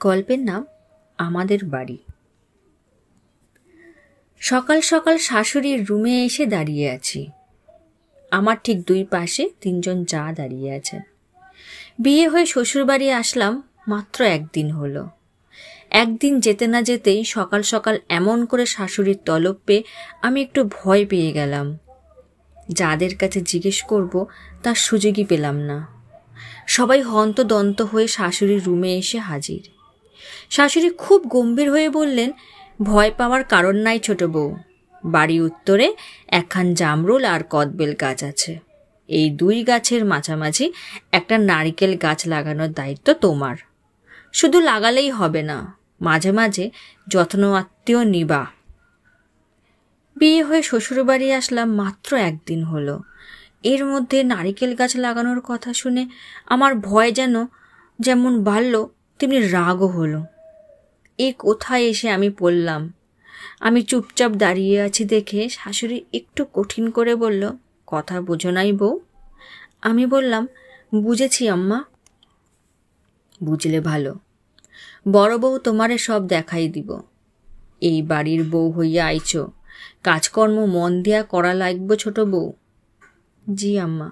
গল্পের নাম আমাদের বাড়ি। সকাল সকাল শাশুড়ির রুমে এসে দাঁড়িয়ে আছি। আমার ঠিক দুই পাশে তিনজন জা দাঁড়িয়ে আছেন। বিয়ে হয়ে শ্বশুরবাড়ি আসলাম মাত্র একদিন হলো। একদিন যেতে না যেতেই সকাল সকাল এমন করে শাশুড়ির তলব পেয়ে আমি একটু ভয় পেয়ে গেলাম। যাদের কাছে জিজ্ঞেস করব তার সুযোগই পেলাম না। সবাই হন্তদন্ত হয়ে শাশুড়ির রুমে এসে হাজির। শাশুড়ি খুব গম্ভীর হয়ে বললেন, ভয় পাওয়ার কারণ নাই ছোট বউ। বাড়ি উত্তরে একখান জামরুল আর কদবেল গাছ আছে। এই দুই গাছের মাঝামাঝি একটা নারিকেল গাছ লাগানোর দায়িত্ব তোমার। শুধু লাগালেই হবে না, মাঝে মাঝে যত্ন আত্মীয় নিবা। বিয়ে হয়ে শ্বশুরবাড়ি আসলাম মাত্র একদিন হলো। এর মধ্যে নারিকেল গাছ লাগানোর কথা শুনে আমার ভয় যেমন বাড়ল তেমনি রাগও হলো। কোথায় এসে আমি পড়লাম। আমি চুপচাপ দাঁড়িয়ে আছি দেখে শাশুড়ি একটু কঠিন করে বলল, কথা বোঝো নাই বউ? আমি বললাম, বুঝেছি আম্মা। বুঝলে ভালো, বড় বউ তোমারে সব দেখাই দিব। এই বাড়ির বউ হইয়া আইছ, কাজকর্ম মন দিয়া করা লাগবে ছোট বউ। জি আম্মা।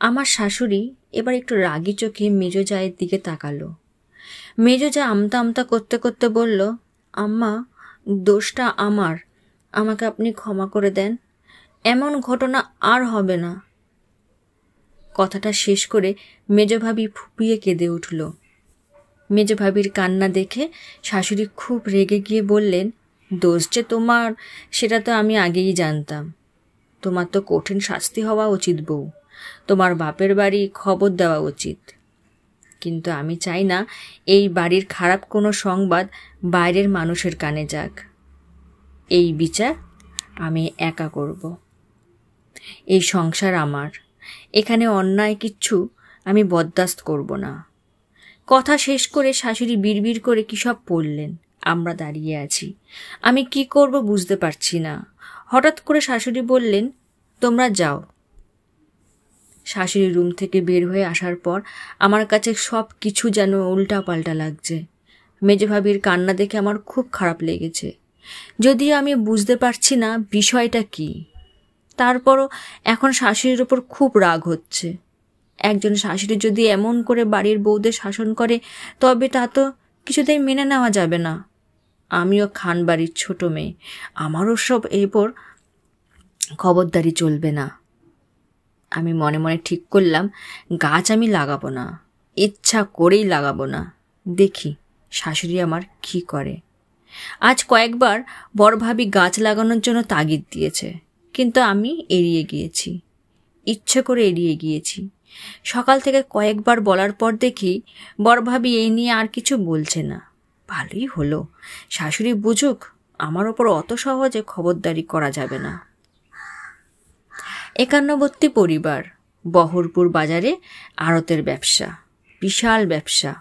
আমার শাশুড়ি এবার একটু রাগি চোখে মেজো জায়ের দিকে তাকালো। মেজো যা আমতা আমতা করতে করতে বলল, আম্মা, দোষটা আমার, আমাকে আপনি ক্ষমা করে দেন। এমন ঘটনা আর হবে না। কথাটা শেষ করে মেজো ভাবি ফুপিয়ে কেঁদে উঠল। মেজো ভাবির কান্না দেখে শাশুড়ি খুব রেগে গিয়ে বললেন, দোষ যে তোমার সেটা তো আমি আগেই জানতাম। তোমার তো কঠিন শাস্তি হওয়া উচিত বউ। তোমার বাপের বাড়ি খবর দেওয়া উচিত। কিন্তু আমি চাই না এই বাড়ির খারাপ কোনো সংবাদ বাইরের মানুষের কানে যাক। এই বিচার আমি একা করব। এই সংসার আমার, এখানে অন্যায় কিচ্ছু আমি বরদাস্ত করব না। কথা শেষ করে শাশুড়ি বিড়বিড় করে কী সব পড়লেন। আমরা দাঁড়িয়ে আছি। আমি কি করব বুঝতে পারছি না। হঠাৎ করে শাশুড়ি বললেন, তোমরা যাও। শাশুড়ি রুম থেকে বের হয়ে আসার পর আমার কাছে সব কিছু যেন উল্টাপাল্টা লাগছে। মেজো ভাবির কান্না দেখে আমার খুব খারাপ লেগেছে, যদিও আমি বুঝতে পারছি না বিষয়টা কি। তারপরও এখন শাশুড়ির ওপর খুব রাগ হচ্ছে। একজন শাশুড়ি যদি এমন করে বাড়ির বউদের শাসন করে তবে তা তো কিছুতেই মেনে নেওয়া যাবে না। আমিও খান বাড়ির ছোট মেয়ে, আমারও সব এরপর খবরদারি চলবে না। আমি মনে মনে ঠিক করলাম, গাছ আমি লাগাবো না, ইচ্ছা করেই লাগাবো না। দেখি শাশুড়ি আমার কী করে। আজ কয়েকবার বড় ভাবি গাছ লাগানোর জন্য তাগিদ দিয়েছে, কিন্তু আমি এড়িয়ে গিয়েছি, ইচ্ছে করে এড়িয়ে গিয়েছি। সকাল থেকে কয়েকবার বলার পর দেখি বড় ভাবি এই নিয়ে আর কিছু বলছে না। ভালোই হলো, শাশুড়ি বুঝুক আমার ওপর অত সহজে খবরদারি করা যাবে না। 51 পরিবার, বহরপুর বাজারে আড়তের ব্যবসা, বিশাল ব্যবসা।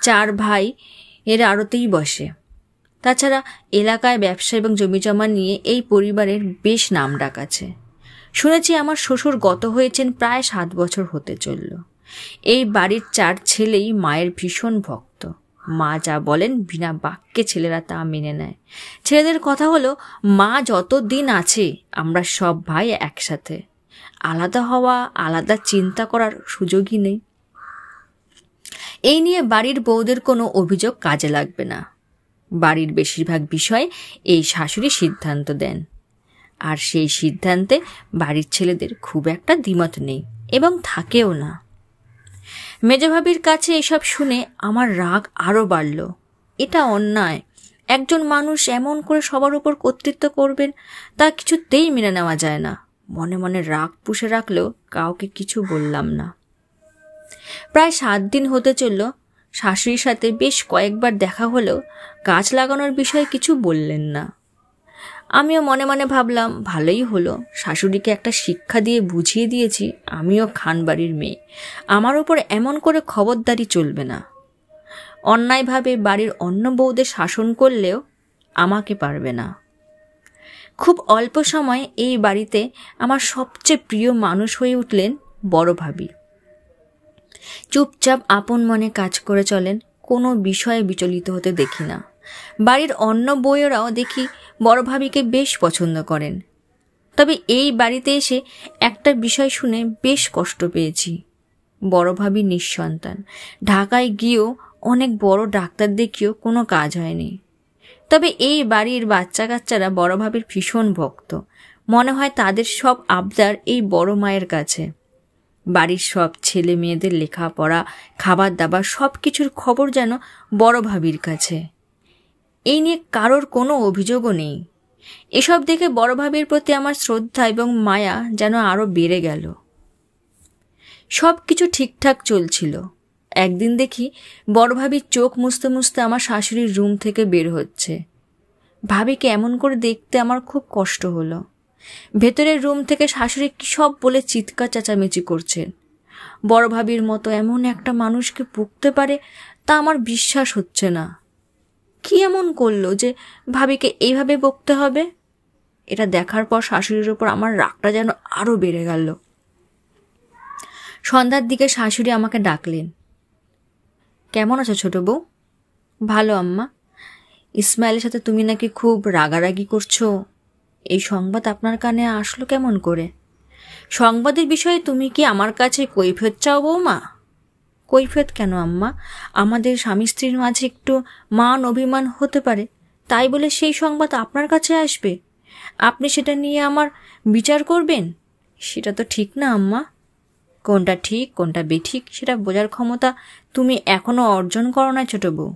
4 ভাই এর আড়তেই বসে। তাছাড়া এলাকায় ব্যবসা এবং জমিজমা নিয়ে এই পরিবারের বেশ নামডাক আছে। শুনেছি আমার শ্বশুর গত হয়েছেন প্রায় 7 বছর হতে চলল। এই বাড়ির 4 ছেলেই মায়ের ভীষণ ভক্ত। মা যা বলেন বিনা বাক্যে ছেলেরা তা মেনে নেয়। ছেলেদের কথা হলো, মা যত দিন আছে আমরা সব ভাই একসাথে। আলাদা হওয়া, আলাদা চিন্তা করার সুযোগই নেই। এই নিয়ে বাড়ির বউদের কোনো অভিযোগ কাজে লাগবে না। বাড়ির বেশিরভাগ বিষয়ে এই শাশুড়ি সিদ্ধান্ত দেন, আর সেই সিদ্ধান্তে বাড়ির ছেলেদের খুব একটা দ্বিমত নেই এবং থাকেও না। মেজো ভাবির কাছে এসব শুনে আমার রাগ আরও বাড়ল। এটা অন্যায়। একজন মানুষ এমন করে সবার উপর কর্তৃত্ব করবেন তা কিছুতেই মেনে নেওয়া যায় না। মনে মনে রাগ পুষে রাখলেও কাউকে কিছু বললাম না। প্রায় 7 দিন হতে চলল। শাশুড়ির সাথে বেশ কয়েকবার দেখা হলেও গাছ লাগানোর বিষয়ে কিছু বললেন না। আমিও মনে মনে ভাবলাম, ভালোই হলো, শাশুড়িকে একটা শিক্ষা দিয়ে বুঝিয়ে দিয়েছি আমিও খান বাড়ির মেয়ে, আমার ওপর এমন করে খবরদারি চলবে না। অন্যায়ভাবে বাড়ির অন্য বউদের শাসন করলেও আমাকে পারবে না। খুব অল্প সময়ে এই বাড়িতে আমার সবচেয়ে প্রিয় মানুষ হয়ে উঠলেন বড় ভাবি। চুপচাপ আপন মনে কাজ করে চলেন, কোনো বিষয়ে বিচলিত হতে দেখি না। বাড়ির অন্য বউয়েরাও দেখি বড় ভাবিকে বেশ পছন্দ করেন। তবে এই বাড়িতে এসে একটা বিষয় শুনে বেশ কষ্ট পেয়েছি। বড় ভাবি নিঃসন্তান, ঢাকায় গিয়েও অনেক বড় ডাক্তার দেখিয়েও কোনো কাজ হয়নি। তবে এই বাড়ির বাচ্চা কাচ্চারা বড় ভাবির ভীষণ ভক্ত। মনে হয় তাদের সব আবদার এই বড় মায়ের কাছে। বাড়ির সব ছেলে মেয়েদের লেখাপড়া, খাবার দাবার সব কিছুর খবর যেন বড় ভাবির কাছে। এই নিয়ে কারোর কোনো অভিযোগও নেই। এসব দেখে বড় ভাবির প্রতি আমার শ্রদ্ধা এবং মায়া যেন আরও বেড়ে গেল। সব কিছু ঠিকঠাক চলছিল। একদিন দেখি বড় ভাবির চোখ মুছতে মুছতে আমার শাশুড়ির রুম থেকে বের হচ্ছে। ভাবিকে এমন করে দেখতে আমার খুব কষ্ট হলো। ভেতরের রুম থেকে শাশুড়ি কী সব বলে চিৎকার চেঁচামেচি করছেন। বড় ভাবির মতো এমন একটা মানুষকে বকতে পারে তা আমার বিশ্বাস হচ্ছে না। কি এমন করলো যে ভাবিকে এইভাবে বকতে হবে? এটা দেখার পর শাশুড়ির ওপর আমার রাগটা যেন আরও বেড়ে গেল। সন্ধ্যার দিকে শাশুড়ি আমাকে ডাকলেন। কেমন আছো ছোট বউ? ভালো আম্মা। ইসমাইলের সাথে তুমি নাকি খুব রাগারাগি করছো। এই সংবাদ আপনার কানে আসলো কেমন করে? সংবাদের বিষয়ে তুমি কি আমার কাছে কৈফিয়ত চাও বৌমা? কৈফিয়ত কেন আম্মা? আমাদের স্বামী স্ত্রীর মাঝে একটু মান অভিমান হতে পারে, তাই বলে সেই সংবাদ আপনার কাছে আসবে? আপনি সেটা নিয়ে আমার বিচার করবেন? সেটা তো ঠিক না আম্মা। কোনটা ঠিক কোনটা বেঠিক সেটা বোঝার ক্ষমতা তুমি এখনো অর্জন করো না ছোট বউ।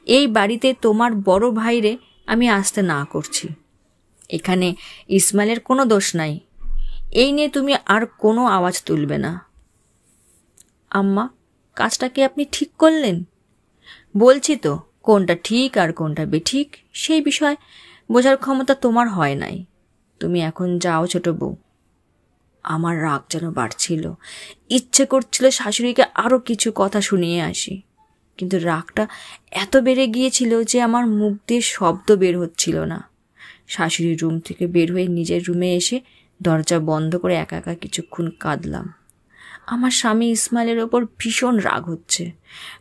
এই বাড়িতে তোমার বড় ভাইরে আমি আসতে না করছি। এখানে ইসমাইলের কোনো দোষ নাই। এই নিয়ে তুমি আর কোনো আওয়াজ তুলবে না। আম্মা, কাজটা কি আপনি ঠিক করলেন? বলছি তো, কোনটা ঠিক আর কোনটা বেঠিক সেই বিষয় বোঝার ক্ষমতা তোমার হয় নাই। তুমি এখন যাও ছোট বউ। আমার রাগ যেন বাড়ছিল। ইচ্ছে করছিল শাশুড়িকে আরও কিছু কথা শুনিয়ে আসি, কিন্তু রাগটা এত বেড়ে গিয়েছিল যে আমার মুখ দিয়ে শব্দ বের হচ্ছিল না। শাশুড়ির রুম থেকে বের হয়ে নিজের রুমে এসে দরজা বন্ধ করে একা একা কিছুক্ষণ কাঁদলাম। আমার স্বামী ইসমাইলের ওপর ভীষণ রাগ হচ্ছে।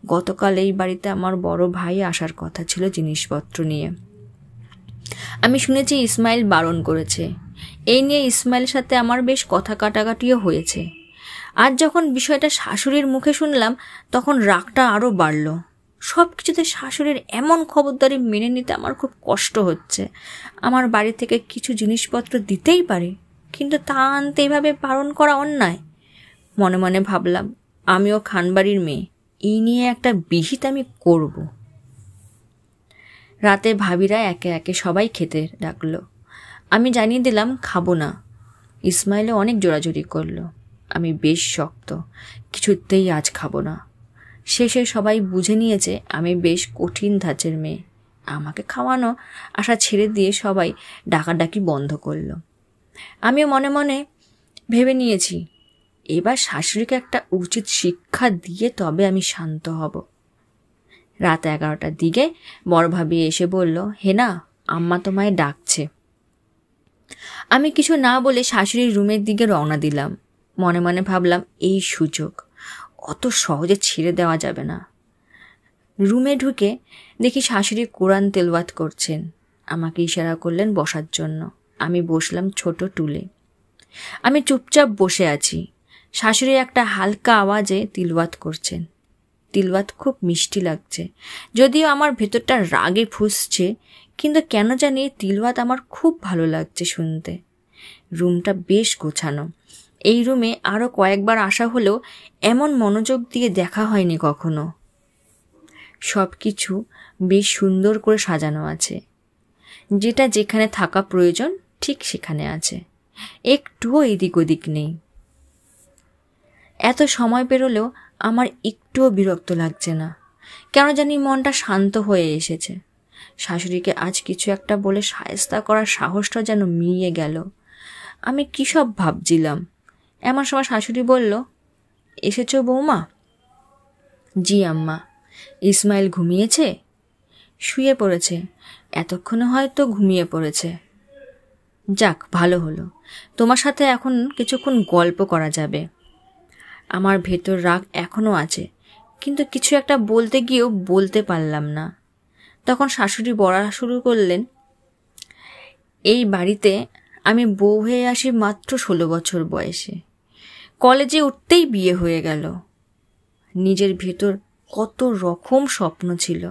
গতকাল এই বাড়িতে আমার বড় ভাই আসার কথা ছিল জিনিসপত্র নিয়ে। আমি শুনেছি ইসমাইল বারণ করেছে। এই নিয়ে ইসমাইলের সাথে আমার বেশ কথা কাটাকাটিও হয়েছে। আজ যখন বিষয়টা শাশুড়ির মুখে শুনলাম তখন রাগটা আরও বাড়ল। সব কিছুতে শাশুড়ির এমন খবরদারি মেনে নিতে আমার খুব কষ্ট হচ্ছে। আমার বাড়ি থেকে কিছু জিনিসপত্র দিতেই পারে, কিন্তু তা আনতে এভাবে বারণ করা অন্যায়। মনে মনে ভাবলাম, আমিও খানবাড়ির মেয়ে, এই নিয়ে একটা বিহিত আমি করব। রাতে ভাবিরা একে একে সবাই খেতে ডাকলো। আমি জানিয়ে দিলাম খাবো না। ইসমাইলে অনেক জোরাজুরি করলো। আমি বেশ শক্ত, কিছুতেই আজ খাবো না। শেষে সবাই বুঝে নিয়েছে আমি বেশ কঠিন ধাঁচের মেয়ে। আমাকে খাওয়ানো আশা ছেড়ে দিয়ে সবাই ডাকাডাকি বন্ধ করলো। আমিও মনে মনে ভেবে নিয়েছি, এবার শাশুড়িকে একটা উচিত শিক্ষা দিয়ে তবে আমি শান্ত হব। রাত 11টার দিকে বড় ভাবি এসে বলল, হেনা, আম্মা তোমায় ডাকছে। আমি কিছু না বলে শাশুড়ির রুমের দিকে রওনা দিলাম। মনে মনে ভাবলাম, এই সুযোগ অত সহজে ছেড়ে দেওয়া যাবে না। রুমে ঢুকে দেখি শাশুড়ি কোরআন তেলাওয়াত করছেন। আমাকে ইশারা করলেন বসার জন্য। আমি বসলাম ছোট টুলে। আমি চুপচাপ বসে আছি। শাশুড়ি একটা হালকা আওয়াজে তিলওয়াত করছেন। তিলওয়াত খুব মিষ্টি লাগছে, যদিও আমার ভেতরটা রাগে ফুঁসছে, কিন্তু কেন জানি তিলওয়াত আমার খুব ভালো লাগছে শুনতে। রুমটা বেশ গোছানো। এই রুমে আরও কয়েকবার আসা হলেও এমন মনোযোগ দিয়ে দেখা হয়নি কখনো। সব কিছু বেশ সুন্দর করে সাজানো আছে। যেটা যেখানে থাকা প্রয়োজন ঠিক সেখানে আছে, একটুও এদিক ওদিক নেই। এত সময় পেরোলেও আমার একটুও বিরক্ত লাগছে না। কেন জানি মনটা শান্ত হয়ে এসেছে। শাশুড়িকে আজ কিছু একটা বলে শায়েস্তা করার সাহসটা যেন মিলিয়ে গেল। আমি কী সব ভাবছিলাম। এমন সময় শাশুড়ি বলল, এসেছো বৌমা? জি আম্মা। ইসমাইল ঘুমিয়েছে? শুয়ে পড়েছে, এতক্ষণে হয়তো ঘুমিয়ে পড়েছে। যাক, ভালো হলো। তোমার সাথে এখন কিছুক্ষণ গল্প করা যাবে। আমার ভেতর রাগ এখনও আছে, কিন্তু কিছু একটা বলতে গিয়েও বলতে পারলাম না। তখন শাশুড়ি বলা শুরু করলেন, এই বাড়িতে আমি বউ হয়ে আসি মাত্র 16 বছর বয়সে। কলেজে উঠতেই বিয়ে হয়ে গেল। নিজের ভেতর কত রকম স্বপ্ন ছিল।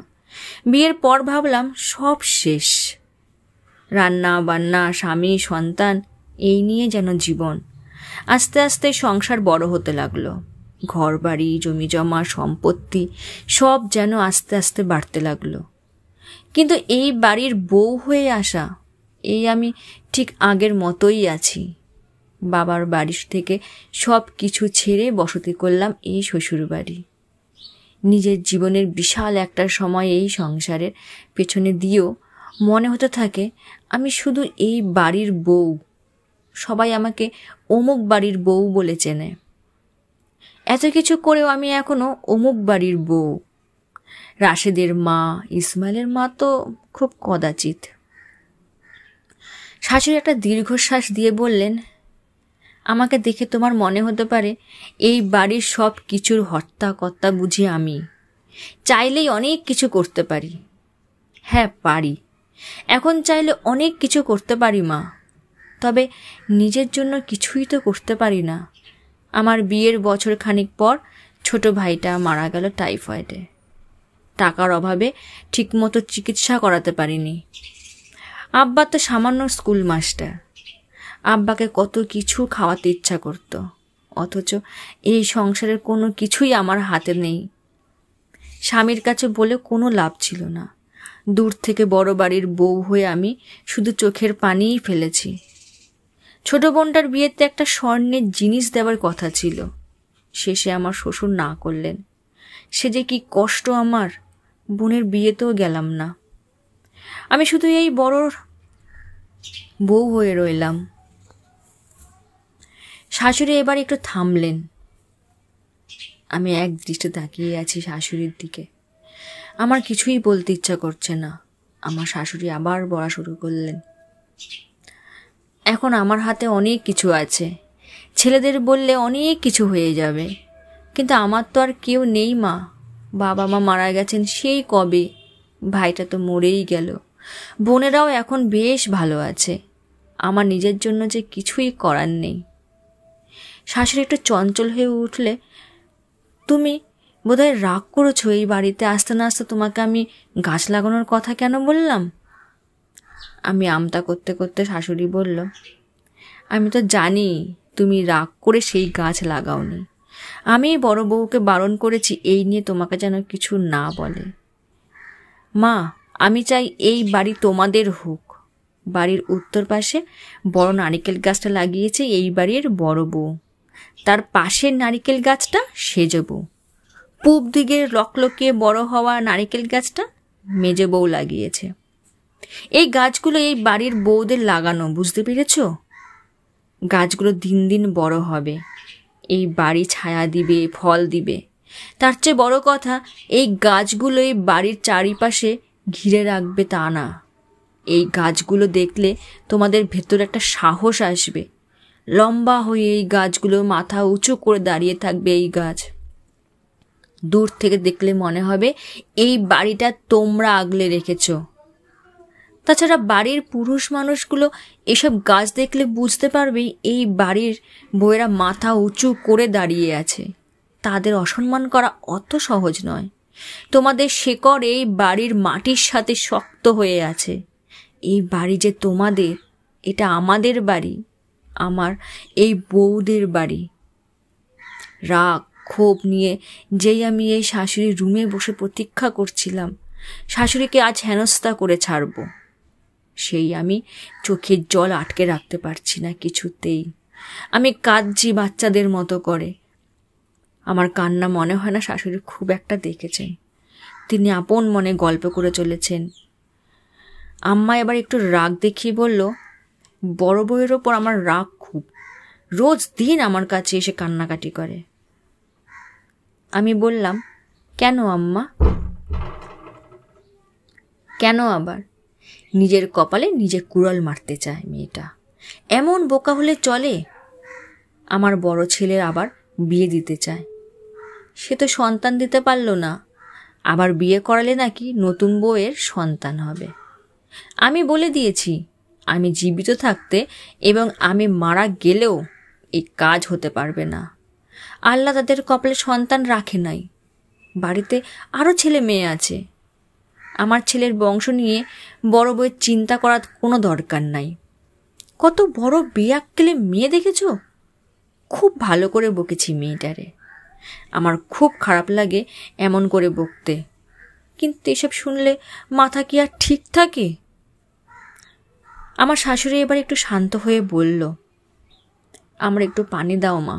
বিয়ের পর ভাবলাম সব শেষ। রান্না বান্না, স্বামী, সন্তান, এই নিয়ে যেন জীবন। আস্তে আস্তে সংসার বড় হতে লাগলো। ঘর বাড়ি, জমি জমা, সম্পত্তি সব যেন আস্তে আস্তে বাড়তে লাগলো। কিন্তু এই বাড়ির বউ হয়ে আসা, এই আমি ঠিক আগের মতোই আছি। বাবার বাড়ি থেকে সব কিছু ছেড়ে বসতি করলাম এই শ্বশুরবাড়ি। নিজের জীবনের বিশাল একটা সময় এই সংসারের পেছনে দিয়েও মনে হতে থাকে আমি শুধু এই বাড়ির বউ। সবাই আমাকে অমুক বাড়ির বউ বলে চেনে। এত কিছু করেও আমি এখনো অমুক বাড়ির বউ। রাশেদের মা, ইসমাইলের মা তো খুব কদাচিৎ। শাশুড়ি একটা দীর্ঘশ্বাস দিয়ে বললেন, আমাকে দেখে তোমার মনে হতে পারে এই বাড়ির সব কিছুর হর্তাকর্তা বুঝি আমি। চাইলেই অনেক কিছু করতে পারি। হ্যাঁ পারি, এখন চাইলে অনেক কিছু করতে পারি মা। তবে নিজের জন্য কিছুই তো করতে পারি না। আমার বিয়ের বছর খানিক পর ছোট ভাইটা মারা গেল টাইফয়েডে। টাকার অভাবে ঠিকমতো চিকিৎসা করাতে পারিনি। আব্বা তো সামান্য স্কুল মাস্টার। আব্বাকে কত কিছু খাওয়াতে ইচ্ছা করত, অথচ এই সংসারের কোনো কিছুই আমার হাতে নেই। স্বামীর কাছে বলে কোনো লাভ ছিল না। দূর থেকে বড় বাড়ির বউ হয়ে আমি শুধু চোখের পানিই ফেলেছি। ছোট বোনটার বিয়েতে একটা স্বর্ণের জিনিস দেওয়ার কথা ছিল, শেষে আমার শ্বশুর না করলেন। সে যে কি কষ্ট আমার। বোনের বিয়েতেও গেলাম না। আমি শুধু এই বড় বউ হয়ে রইলাম। শাশুড়ি এবার একটু থামলেন। আমি এক দৃষ্টে তাকিয়ে আছি শাশুড়ির দিকে। আমার কিছুই বলতে ইচ্ছা করছে না। আমার শাশুড়ি আবার বলা শুরু করলেন, এখন আমার হাতে অনেক কিছু আছে। ছেলেদের বললে অনেক কিছু হয়ে যাবে, কিন্তু আমার তো আর কেউ নেই মা। বাবা মা মারা গেছেন সেই কবে। ভাইটা তো মরেই গেল। বোনেরাও এখন বেশ ভালো আছে। আমার নিজের জন্য যে কিছুই করার নেই। শাশুড়ি একটু চঞ্চল হয়ে উঠলে, তুমি বোধহয় রাগ করেছো এই বাড়িতে আসতে না আসতে তোমাকে আমি গাছ লাগানোর কথা কেন বললাম? আমি আমতা করতে করতে শাশুড়ি বলল, আমি তো জানি তুমি রাগ করে সেই গাছ লাগাওনি। আমি বড় বউকে বারণ করেছি এই নিয়ে তোমাকে যেন কিছু না বলে। মা, আমি চাই এই বাড়ি তোমাদের হোক। বাড়ির উত্তর পাশে বড় নারিকেল গাছটা লাগিয়েছে এই বাড়ির বড় বউ। তার পাশের নারিকেল গাছটা সেজ বউ। পূব দিকে লকলকিয়ে বড় হওয়া নারিকেল গাছটা মেজে বউ লাগিয়েছে। এই গাছগুলো এই বাড়ির বউদের লাগানো, বুঝতে পেরেছ? গাছগুলো দিন দিন বড় হবে, এই বাড়ি ছায়া দিবে, ফল দিবে। তার চেয়ে বড় কথা, এই গাছগুলো এই বাড়ির চারিপাশে ঘিরে রাখবে তা না। এই গাছগুলো দেখলে তোমাদের ভেতর একটা সাহস আসবে। লম্বা হয়ে এই গাছগুলো মাথা উঁচু করে দাঁড়িয়ে থাকবে। এই গাছ দূর থেকে দেখলে মনে হবে এই বাড়িটা তোমরা আগলে রেখেছ। তাছাড়া বাড়ির পুরুষ মানুষগুলো এসব গাছ দেখলে বুঝতে পারবে এই বাড়ির বউয়েরা মাথা উঁচু করে দাঁড়িয়ে আছে। তাদের অসম্মান করা অত সহজ নয়। তোমাদের শেকড় এই বাড়ির মাটির সাথে শক্ত হয়ে আছে। এই বাড়ি যে তোমাদের, এটা আমাদের বাড়ি, আমার এই বউদের বাড়ি। রাগ ক্ষোভ নিয়ে যেই আমি এই শাশুড়ির রুমে বসে প্রতীক্ষা করছিলাম শাশুড়িকে আজ হেনস্থা করে ছাড়ব, সেই আমি চোখের জল আটকে রাখতে পারছি না কিছুতেই। আমি কাঁদছি বাচ্চাদের মতো করে। আমার কান্না মনে হয় না শাশুড়ি খুব একটা দেখেছেন। তিনি আপন মনে গল্প করে চলেছেন। আম্মা এবার একটু রাগ দেখিয়ে বলল, বড় বউয়ের ওপর আমার রাগ খুব। রোজ দিন আমার কাছে এসে কান্নাকাটি করে। আমি বললাম, কেন আম্মা? কেন আবার? নিজের কপালে নিজে কুড়াল মারতে চায় মেয়েটা। এমন বোকা হলে চলে? আমার বড় ছেলের আবার বিয়ে দিতে চায়। সে তো সন্তান দিতে পারল না, আবার বিয়ে করালে নাকি নতুন বউয়ের সন্তান হবে। আমি বলে দিয়েছি আমি জীবিত থাকতে এবং আমি মারা গেলেও এই কাজ হতে পারবে না। আল্লাহ তাদের কপালে সন্তান রাখে নাই। বাড়িতে আরও ছেলে মেয়ে আছে। আমার ছেলের বংশ নিয়ে বড় বউয়ের চিন্তা করার কোনো দরকার নাই। কত বড় বেয়াক্কেলে মেয়ে দেখেছ? খুব ভালো করে বকেছি মেয়েটারে। আমার খুব খারাপ লাগে এমন করে বকতে, কিন্তু এসব শুনলে মাথা কি আর ঠিক থাকে? আমার শাশুড়ি এবার একটু শান্ত হয়ে বলল, আমার একটু পানি দাও মা,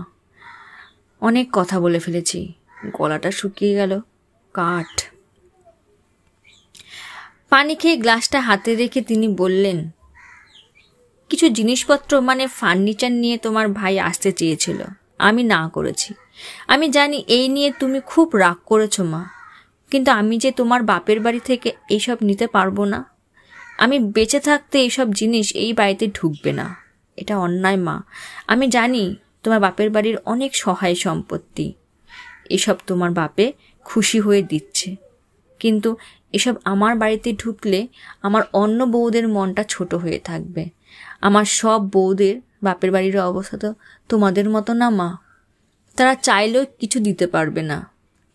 অনেক কথা বলে ফেলেছি, গলাটা শুকিয়ে গেল, কাঠ। পানি খেয়ে গ্লাসটা হাতে রেখে তিনি বললেন, কিছু জিনিসপত্র মানে ফার্নিচার নিয়ে তোমার ভাই আসতে চেয়েছিল, আমি না করেছি। আমি জানি এই নিয়ে তুমি খুব রাগ করেছো মা, কিন্তু আমি যে তোমার বাপের বাড়ি থেকে এইসব নিতে পারবো না। আমি বেঁচে থাকতে এইসব জিনিস এই বাড়িতে ঢুকবে না, এটা অন্যায় মা। আমি জানি তোমার বাপের বাড়ির অনেক সহায় সম্পত্তি, এসব তোমার বাপে খুশি হয়ে দিচ্ছে, কিন্তু এসব আমার বাড়িতে ঢুকলে আমার অন্য বউদের মনটা ছোট হয়ে থাকবে। আমার সব বউদের বাপের বাড়ির অবস্থা তো তোমাদের মতো না মা, তারা চাইলেও কিছু দিতে পারবে না।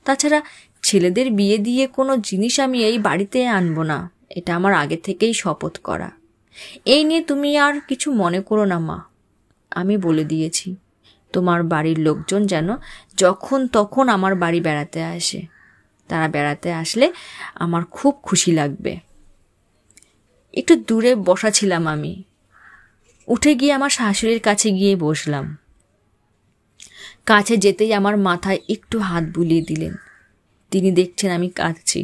তাছাড়া ছেলেদের বিয়ে দিয়ে কোনো জিনিস আমি এই বাড়িতে আনবো না, এটা আমার আগে থেকেই শপথ করা। এই নিয়ে তুমি আর কিছু মনে করো না মা, আমি বলে দিয়েছি তোমার বাড়ির লোকজন যেন যখন তখন আমার বাড়ি বেড়াতে আসে। তারা বেড়াতে আসলে আমার খুব খুশি লাগবে। একটু দূরে বসা ছিলাম আমি, উঠে গিয়ে আমার শাশুড়ির কাছে গিয়ে বসলাম। কাছে যেতেই আমার মাথায় একটু হাত বুলিয়ে দিলেন। তিনি দেখছেন আমি কাঁদছি,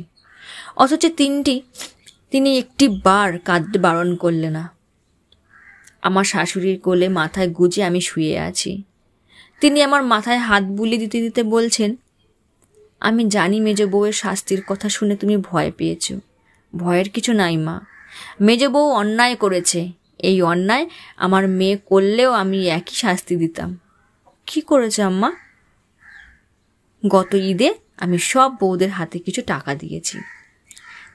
অথচ তিনি একটি বার কাঁদতে বারণ করলেন না। আমার শাশুড়ির কোলে মাথায় গুজে আমি শুয়ে আছি। তিনি আমার মাথায় হাত বুলিয়ে দিতে দিতে বলছেন, আমি জানি মেজ বউয়ের শাস্তির কথা শুনে তুমি ভয় পেয়েছ। ভয়ের কিছু নাই মা, মেজ বউ অন্যায় করেছে, এই অন্যায় আমার মেয়ে করলেও আমি একই শাস্তি দিতাম। কি করেছে আম্মা? গত ঈদে আমি সব বউদের হাতে কিছু টাকা দিয়েছি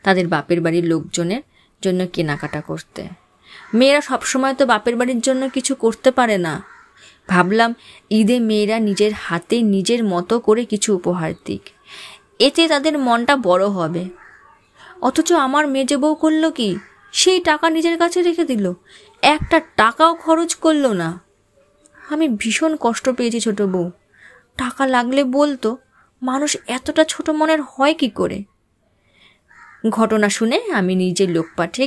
তাদের বাপের বাড়ির লোকজনের জন্য কেনাকাটা করতে। মেয়েরা সবসময় তো বাপের বাড়ির জন্য কিছু করতে পারে না। ভাবলাম ঈদে মেয়েরা নিজের হাতে নিজের মতো করে কিছু উপহার দিক, এতে তাদের মনটা বড় হবে। অথচ আমার মেজে বউ করলো কি, সেই টাকা নিজের কাছে রেখে দিল, একটা টাকাও খরচ করলো না। আমি ভীষণ কষ্ট পেয়েছি ছোট বউ। টাকা লাগলে বলতো, মানুষ এতটা ছোট মনের হয় কি করে? ঘটনা শুনে আমি নিজের লোক পাঠিয়ে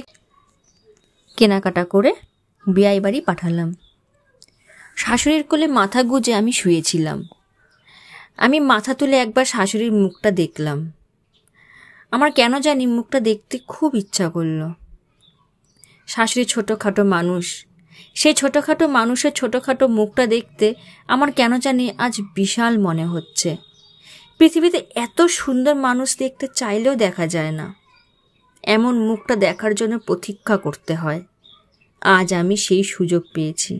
কেনাকাটা করে বিয়াই বাড়ি পাঠালাম। শাশুড়ির কোলে মাথা গুজে আমি শুয়েছিলাম। আমি মাথা তুলে একবার শাশুড়ির মুখটা দেখলাম। আমার কেন জানি মুখটা দেখতে খুব ইচ্ছা করল। শাশুড়ি ছোটোখাটো মানুষ, সেই ছোটোখাটো মানুষের ছোটোখাটো মুখটা দেখতে আমার কেন জানি আজ বিশাল মনে হচ্ছে। পৃথিবীতে এত সুন্দর মানুষ দেখতে চাইলেও দেখা যায় না, এমন মুখটা দেখার জন্য প্রতীক্ষা করতে হয়। আজ আমি সেই সুযোগ পেয়েছি।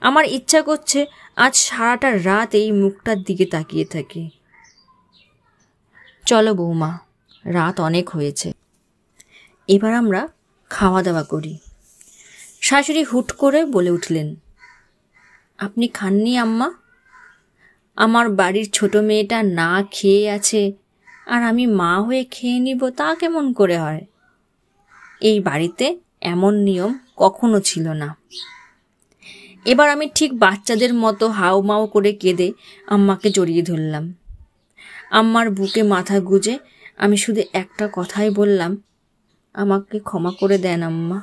আমার ইচ্ছা করছে আজ সারাটা রাত এই মুখটার দিকে তাকিয়ে থাকি। চলো বৌমা, রাত অনেক হয়েছে, এবার আমরা খাওয়া দাওয়া করি। শাশুড়ি হুট করে বলে উঠলেন, আপনি খাননি আম্মা? আমার বাড়ির ছোট মেয়েটা না খেয়ে আছে, আর আমি মা হয়ে খেয়ে নিব, তা কেমন করে হয়? এই বাড়িতে এমন নিয়ম কখনো ছিল না। এবার আমি ঠিক বাচ্চাদের মতো হাউমাউ করে কেঁদে আম্মাকে জড়িয়ে ধরলাম। আম্মার বুকে মাথা গুজে আমি শুধু একটা কথাই বললাম, আমাকে ক্ষমা করে দেন আম্মা।